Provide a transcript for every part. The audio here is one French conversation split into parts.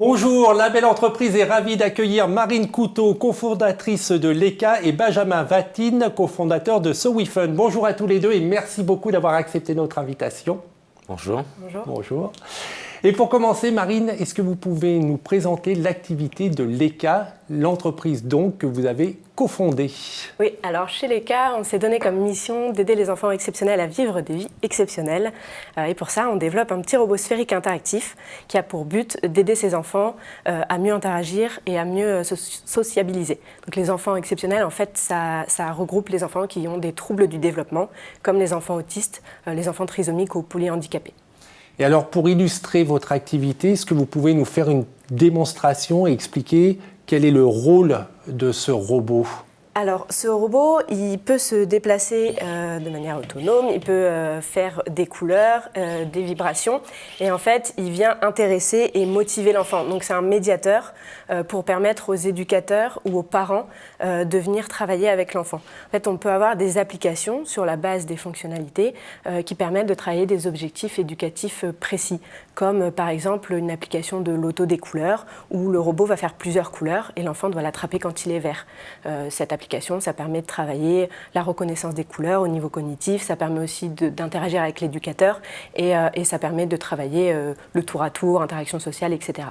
Bonjour, la belle entreprise est ravie d'accueillir Marine Couteau, cofondatrice de l'ECA, et Benjamin Vatine, cofondateur de SoWeFund. Bonjour à tous les deux et merci beaucoup d'avoir accepté notre invitation. Bonjour. Bonjour. Bonjour. Et pour commencer, Marine, est-ce que vous pouvez nous présenter l'activité de l'ECA, l'entreprise donc que vous avez cofondée? Oui, alors chez l'ECA, on s'est donné comme mission d'aider les enfants exceptionnels à vivre des vies exceptionnelles. Et pour ça, on développe un petit robot sphérique interactif qui a pour but d'aider ces enfants à mieux interagir et à mieux se sociabiliser. Donc les enfants exceptionnels, en fait, ça regroupe les enfants qui ont des troubles du développement, comme les enfants autistes, les enfants trisomiques ou polyhandicapés. Et alors, pour illustrer votre activité, est-ce que vous pouvez nous faire une démonstration et expliquer quel est le rôle de ce robot ? Alors, ce robot, il peut se déplacer de manière autonome, il peut faire des couleurs, des vibrations, et en fait, il vient intéresser et motiver l'enfant. Donc, c'est un médiateur pour permettre aux éducateurs ou aux parents de venir travailler avec l'enfant. En fait, on peut avoir des applications sur la base des fonctionnalités qui permettent de travailler des objectifs éducatifs précis, comme par exemple une application de l'auto des couleurs, où le robot va faire plusieurs couleurs et l'enfant doit l'attraper quand il est vert. Cette application, ça permet de travailler la reconnaissance des couleurs au niveau cognitif, ça permet aussi d'interagir avec l'éducateur et ça permet de travailler le tour à tour, interaction sociale, etc.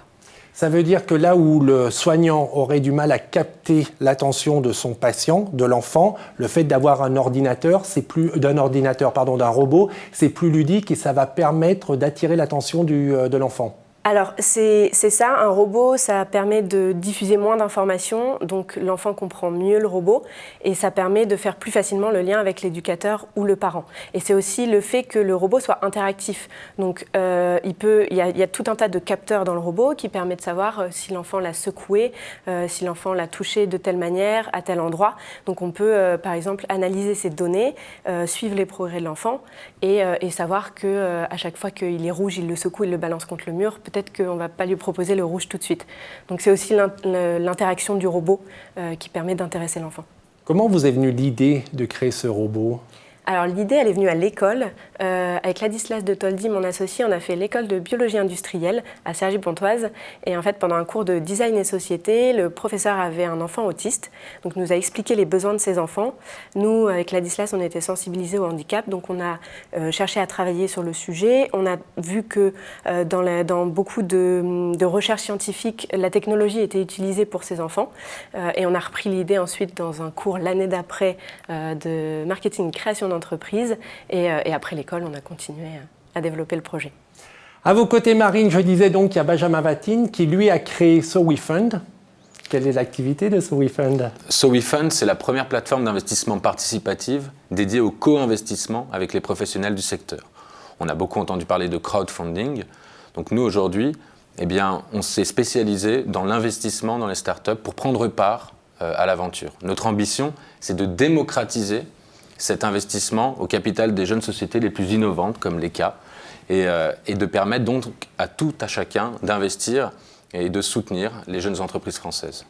Ça veut dire que là où le soignant aurait du mal à capter l'attention de son patient, de l'enfant, le fait d'avoir un ordinateur, d'un robot, c'est plus ludique et ça va permettre d'attirer l'attention de l'enfant. Alors, c'est ça, un robot, ça permet de diffuser moins d'informations, donc l'enfant comprend mieux le robot, et ça permet de faire plus facilement le lien avec l'éducateur ou le parent. Et c'est aussi le fait que le robot soit interactif. Donc, il y a tout un tas de capteurs dans le robot qui permet de savoir si l'enfant l'a secoué, si l'enfant l'a touché de telle manière, à tel endroit. Donc, on peut, par exemple, analyser ces données, suivre les progrès de l'enfant, et savoir qu'à chaque fois qu'il est rouge, il le secoue, il le balance contre le mur, peut-être qu'on ne va pas lui proposer le rouge tout de suite. Donc c'est aussi l'interaction du robot qui permet d'intéresser l'enfant. Comment vous est venue l'idée de créer ce robot ? Alors l'idée, elle est venue à l'école. Avec Ladislas de Toldi, mon associé, on a fait l'école de biologie industrielle à Cergy-Pontoise. Et en fait, pendant un cours de design et société, le professeur avait un enfant autiste. Donc nous a expliqué les besoins de ses enfants. Nous, avec Ladislas, on était sensibilisés au handicap. Donc on a cherché à travailler sur le sujet. On a vu que dans beaucoup de recherches scientifiques, la technologie était utilisée pour ces enfants. Et on a repris l'idée ensuite dans un cours l'année d'après de marketing et création d'entreprise. Et après l'école, on a continué à développer le projet. À vos côtés, Marine, je disais donc qu'il y a Benjamin Vatine qui, lui, a créé SoWeFund. Quelle est l'activité de SoWeFund ? SoWeFund, c'est la première plateforme d'investissement participative dédiée au co-investissement avec les professionnels du secteur. On a beaucoup entendu parler de crowdfunding. Donc nous, aujourd'hui, on s'est spécialisé dans l'investissement dans les startups pour prendre part à l'aventure. Notre ambition, c'est de démocratiser cet investissement au capital des jeunes sociétés les plus innovantes comme l'ECA et de permettre donc à tout à chacun d'investir et de soutenir les jeunes entreprises françaises.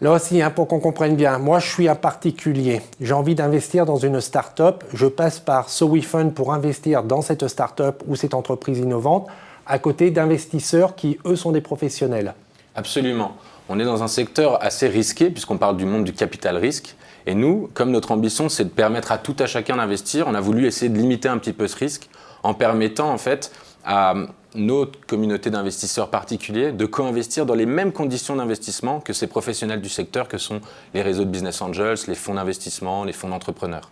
Là aussi, pour qu'on comprenne bien, moi je suis un particulier, j'ai envie d'investir dans une start-up, je passe par SoWeFund pour investir dans cette start-up ou cette entreprise innovante, à côté d'investisseurs qui, eux, sont des professionnels. Absolument. On est dans un secteur assez risqué puisqu'on parle du monde du capital risque. Et nous, comme notre ambition, c'est de permettre à tout à chacun d'investir, on a voulu essayer de limiter un petit peu ce risque en permettant en fait à notre communauté d'investisseurs particuliers de co-investir dans les mêmes conditions d'investissement que ces professionnels du secteur que sont les réseaux de business angels, les fonds d'investissement, les fonds d'entrepreneurs.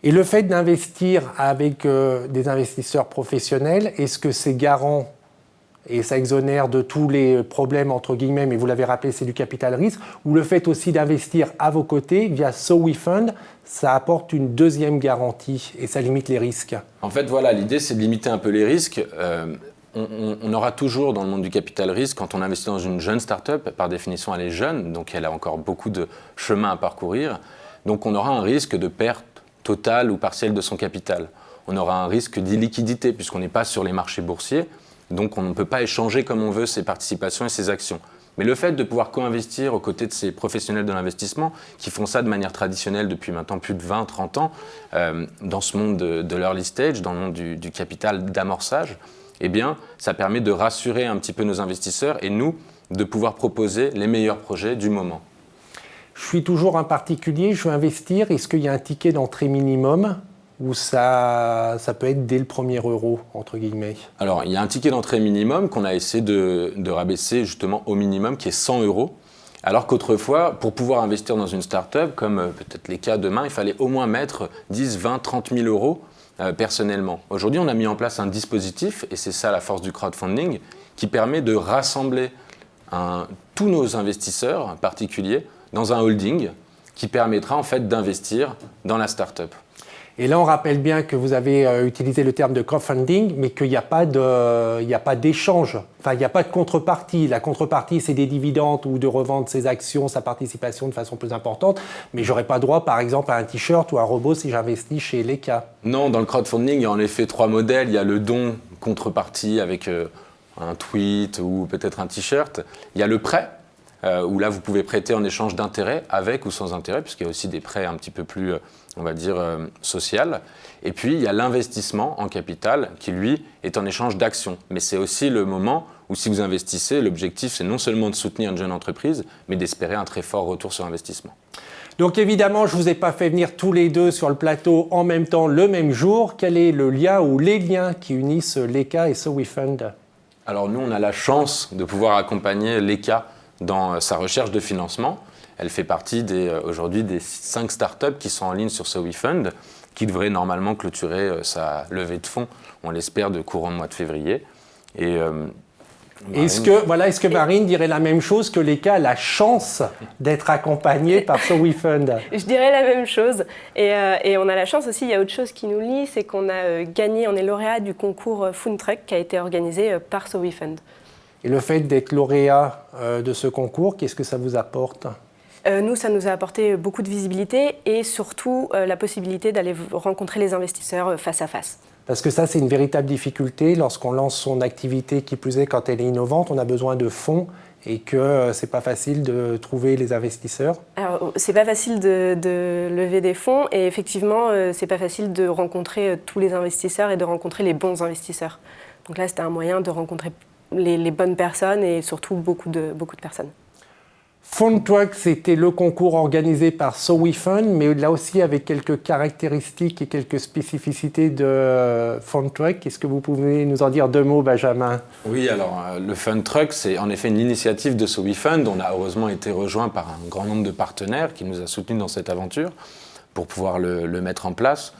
Et le fait d'investir avec des investisseurs professionnels, est-ce que c'est garant et ça exonère de tous les problèmes, entre guillemets, mais vous l'avez rappelé, c'est du capital risque, ou le fait aussi d'investir à vos côtés via SoWeFund, ça apporte une deuxième garantie et ça limite les risques? En fait, voilà, l'idée, c'est de limiter un peu les risques. On aura toujours dans le monde du capital risque, quand on investit dans une jeune start-up, par définition, elle est jeune, donc elle a encore beaucoup de chemin à parcourir. Donc on aura un risque de perte totale ou partielle de son capital. On aura un risque d'illiquidité, puisqu'on n'est pas sur les marchés boursiers. Donc on ne peut pas échanger comme on veut ses participations et ses actions. Mais le fait de pouvoir co-investir aux côtés de ces professionnels de l'investissement qui font ça de manière traditionnelle depuis maintenant plus de 20-30 ans dans ce monde de l'early stage, dans le monde du capital d'amorçage, eh bien, ça permet de rassurer un petit peu nos investisseurs et nous, de pouvoir proposer les meilleurs projets du moment. Je suis toujours un particulier, je veux investir. Est-ce qu'il y a un ticket d'entrée minimum ou ça peut être dès le premier euro, entre guillemets? Alors, il y a un ticket d'entrée minimum qu'on a essayé de rabaisser justement au minimum, qui est 100 euros. Alors qu'autrefois, pour pouvoir investir dans une start-up, comme peut-être les cas demain, il fallait au moins mettre 10, 20, 30 000 euros personnellement. Aujourd'hui, on a mis en place un dispositif, et c'est ça la force du crowdfunding, qui permet de rassembler tous nos investisseurs particuliers dans un holding qui permettra en fait d'investir dans la start-up. Et là, on rappelle bien que vous avez utilisé le terme de crowdfunding, mais qu'il n'y a pas d'échange, enfin, il n'y a pas de contrepartie. La contrepartie, c'est des dividendes ou de revendre ses actions, sa participation de façon plus importante, mais je n'aurais pas droit, par exemple, à un t-shirt ou un robot si j'investis chez Leka. Non, dans le crowdfunding, il y a en effet 3 modèles. Il y a le don contrepartie avec un tweet ou peut-être un t-shirt. Il y a le prêt, où là, vous pouvez prêter en échange d'intérêts, avec ou sans intérêt, puisqu'il y a aussi des prêts un petit peu plus, on va dire, social. Et puis, il y a l'investissement en capital, qui, lui, est en échange d'actions. Mais c'est aussi le moment où, si vous investissez, l'objectif, c'est non seulement de soutenir une jeune entreprise, mais d'espérer un très fort retour sur investissement. Donc évidemment, je ne vous ai pas fait venir tous les deux sur le plateau en même temps, le même jour. Quel est le lien ou les liens qui unissent Leka et SoWeFund? Alors nous, on a la chance de pouvoir accompagner Leka dans sa recherche de financement. Elle fait partie aujourd'hui des 5 startups qui sont en ligne sur SoWeFund, qui devraient normalement clôturer sa levée de fonds, on l'espère, de courant mois de février. Et est-ce que Marine dirait la même chose, que Leka a la chance d'être accompagnée par SoWeFund? Je dirais la même chose. Et on a la chance aussi, il y a autre chose qui nous lie, c'est qu'on a gagné, on est lauréat du concours Fundtruck qui a été organisé par SoWeFund. Et le fait d'être lauréat de ce concours, qu'est-ce que ça vous apporte? Nous, ça nous a apporté beaucoup de visibilité et surtout la possibilité d'aller rencontrer les investisseurs face à face. Parce que ça, c'est une véritable difficulté lorsqu'on lance son activité, qui plus est quand elle est innovante, on a besoin de fonds et que c'est pas facile de trouver les investisseurs. Alors, c'est pas facile de lever des fonds et effectivement, c'est pas facile de rencontrer tous les investisseurs et de rencontrer les bons investisseurs. Donc là, c'était un moyen de rencontrer les bonnes personnes et surtout beaucoup de personnes. Fundtruck, c'était le concours organisé par SoWeFund, mais là aussi avec quelques caractéristiques et quelques spécificités de Fundtruck. Est-ce que vous pouvez nous en dire 2 mots, Benjamin? Oui, alors le Fundtruck, c'est en effet une initiative de SoWeFund. On a heureusement été rejoint par un grand nombre de partenaires qui nous a soutenus dans cette aventure pour pouvoir le mettre en place.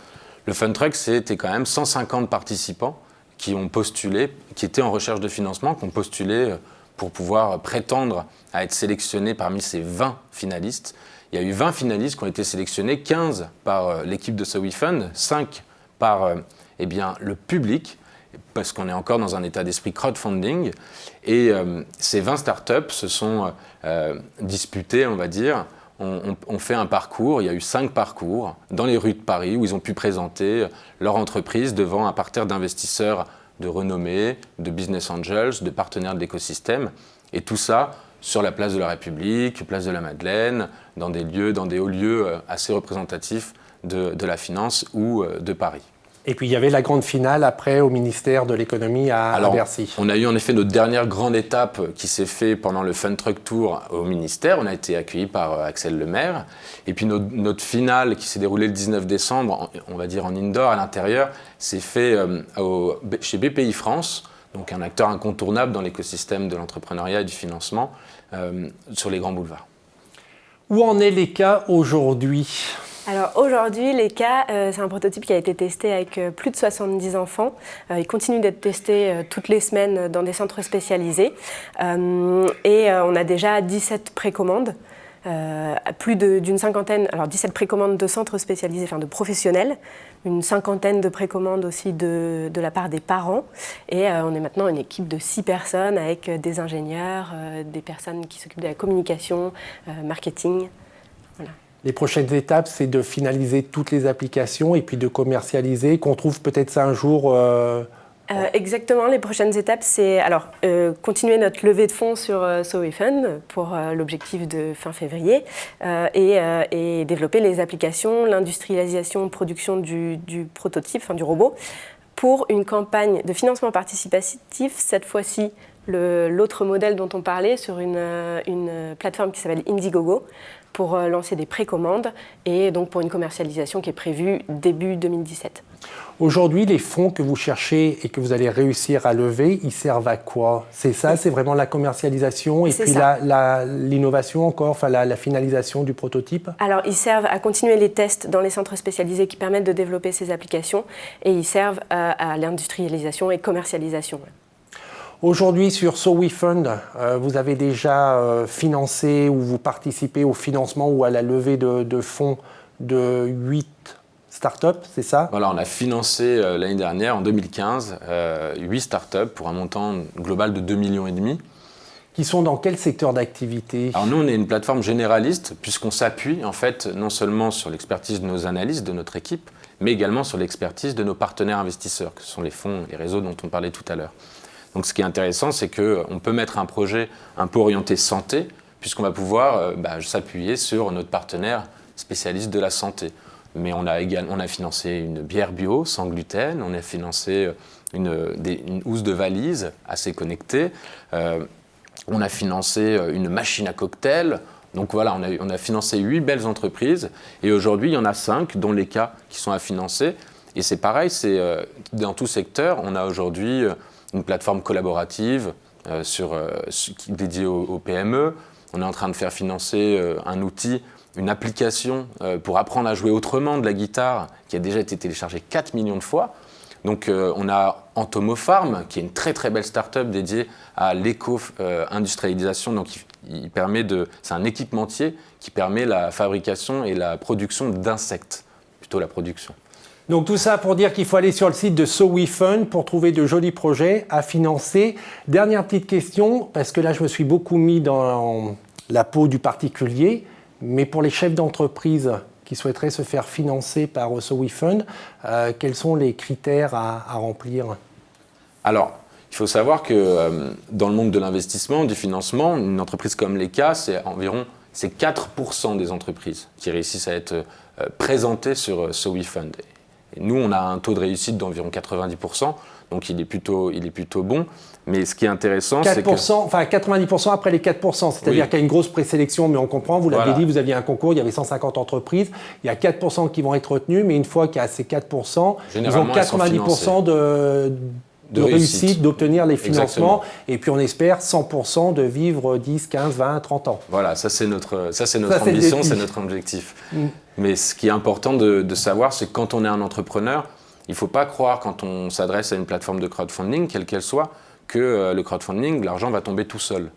Le Fundtruck, c'était quand même 150 participants qui ont postulé, qui étaient en recherche de financement, qui ont postulé pour pouvoir prétendre à être sélectionnés parmi ces 20 finalistes. Il y a eu 20 finalistes qui ont été sélectionnés, 15 par l'équipe de SoWeFund, 5 par le public, parce qu'on est encore dans un état d'esprit crowdfunding. Et ces 20 startups se sont disputées, on va dire. On fait un parcours, il y a eu 5 parcours dans les rues de Paris où ils ont pu présenter leur entreprise devant un parterre d'investisseurs de renommée, de business angels, de partenaires de l'écosystème. Et tout ça sur la place de la République, place de la Madeleine, dans des hauts lieux assez représentatifs de la finance ou de Paris. Et puis il y avait la grande finale après au ministère de l'économie à Bercy. On a eu en effet notre dernière grande étape qui s'est faite pendant le Fundtruck Tour au ministère. On a été accueillis par Axel Lemaire. Et puis notre finale qui s'est déroulée le 19 décembre, on va dire en indoor à l'intérieur, s'est fait chez BPI France, donc un acteur incontournable dans l'écosystème de l'entrepreneuriat et du financement sur les grands boulevards. Où en est Leka aujourd'hui ? Alors aujourd'hui, Leka, c'est un prototype qui a été testé avec plus de 70 enfants. Il continue d'être testé toutes les semaines dans des centres spécialisés. Et on a déjà 17 précommandes, plus d'une cinquantaine, alors 17 précommandes de centres spécialisés, enfin de professionnels, une cinquantaine de précommandes aussi de la part des parents. Et on est maintenant une équipe de 6 personnes avec des ingénieurs, des personnes qui s'occupent de la communication, marketing. Voilà. Les prochaines étapes, c'est de finaliser toutes les applications et puis de commercialiser, qu'on trouve peut-être ça un jour. Exactement, les prochaines étapes, c'est alors continuer notre levée de fonds sur SoWeFund pour l'objectif de fin février et développer les applications, l'industrialisation, production du prototype, enfin du robot, pour une campagne de financement participatif, cette fois-ci l'autre modèle dont on parlait sur une plateforme qui s'appelle Indiegogo, pour lancer des précommandes et donc pour une commercialisation qui est prévue début 2017. Aujourd'hui, les fonds que vous cherchez et que vous allez réussir à lever, ils servent à quoi? C'est ça, c'est vraiment la commercialisation et puis l'innovation encore, enfin la finalisation du prototype? Alors, ils servent à continuer les tests dans les centres spécialisés qui permettent de développer ces applications et ils servent à l'industrialisation et commercialisation. Aujourd'hui, sur SoWeFund, vous avez déjà financé ou vous participez au financement ou à la levée de fonds de 8 startups, c'est ça? Voilà, on a financé l'année dernière, en 2015, 8 startups pour un montant global de 2,5 millions. Qui sont dans quel secteur d'activité? Alors nous, on est une plateforme généraliste puisqu'on s'appuie en fait non seulement sur l'expertise de nos analystes, de notre équipe, mais également sur l'expertise de nos partenaires investisseurs, que sont les fonds, les réseaux dont on parlait tout à l'heure. Donc ce qui est intéressant, c'est qu'on peut mettre un projet un peu orienté santé, puisqu'on va pouvoir s'appuyer sur notre partenaire spécialiste de la santé. Mais on a financé une bière bio sans gluten, on a financé une housse de valise assez connectée, on a financé une machine à cocktail. Donc voilà, on a financé 8 belles entreprises et aujourd'hui il y en a 5 dont les cas qui sont à financer. Et c'est pareil, dans tout secteur, on a aujourd'hui une plateforme collaborative dédiée aux PME. On est en train de faire financer un outil, une application pour apprendre à jouer autrement de la guitare qui a déjà été téléchargée 4 millions de fois. Donc on a Entomopharm, qui est une très très belle start-up dédiée à l'éco-industrialisation. Donc c'est un équipementier qui permet la fabrication et la production d'insectes, plutôt la production. Donc tout ça pour dire qu'il faut aller sur le site de SoWeFund pour trouver de jolis projets à financer. Dernière petite question, parce que là je me suis beaucoup mis dans la peau du particulier, mais pour les chefs d'entreprise qui souhaiteraient se faire financer par SoWeFund, quels sont les critères à remplir? Alors, il faut savoir que dans le monde de l'investissement, du financement, une entreprise comme l'ECA, c'est 4% des entreprises qui réussissent à être présentées sur SoWeFund. Et nous, on a un taux de réussite d'environ 90%, donc il est plutôt bon. Mais ce qui est intéressant, c'est que... Enfin 90% après les 4%, c'est-à-dire qu'il y a une grosse présélection, mais on comprend, vous l'avez dit, vous aviez un concours, il y avait 150 entreprises, il y a 4% qui vont être retenus, mais une fois qu'il y a ces 4%, ils ont 90% de réussite, d'obtenir les financements, et puis on espère 100% de vivre 10, 15, 20, 30 ans. Voilà, ça c'est notre ambition, c'est notre objectif. Mais ce qui est important de savoir, c'est que quand on est un entrepreneur, il ne faut pas croire quand on s'adresse à une plateforme de crowdfunding, quelle qu'elle soit, que le crowdfunding, l'argent va tomber tout seul.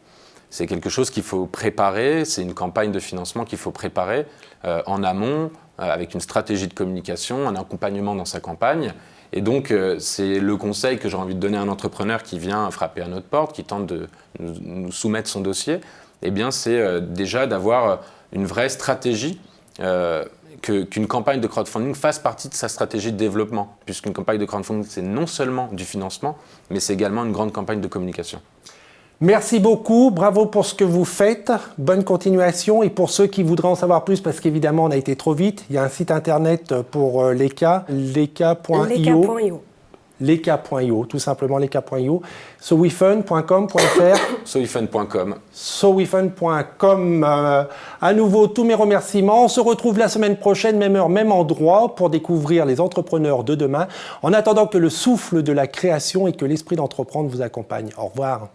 C'est quelque chose qu'il faut préparer, c'est une campagne de financement qu'il faut préparer en amont, avec une stratégie de communication, un accompagnement dans sa campagne. Et donc, c'est le conseil que j'ai envie de donner à un entrepreneur qui vient frapper à notre porte, qui tente de nous soumettre son dossier. Eh bien, c'est déjà d'avoir une vraie stratégie, qu'une campagne de crowdfunding fasse partie de sa stratégie de développement, puisqu'une campagne de crowdfunding, c'est non seulement du financement, mais c'est également une grande campagne de communication. Merci beaucoup, bravo pour ce que vous faites, bonne continuation. Et pour ceux qui voudraient en savoir plus, parce qu'évidemment on a été trop vite, il y a un site internet pour l'ECA, leka.io. Leka.io, tout simplement leka.io. SoWeFund.com.fr. SoWeFund.com. SoWeFund.com. À nouveau, tous mes remerciements. On se retrouve la semaine prochaine, même heure, même endroit, pour découvrir les entrepreneurs de demain. En attendant que le souffle de la création et que l'esprit d'entreprendre vous accompagne. Au revoir.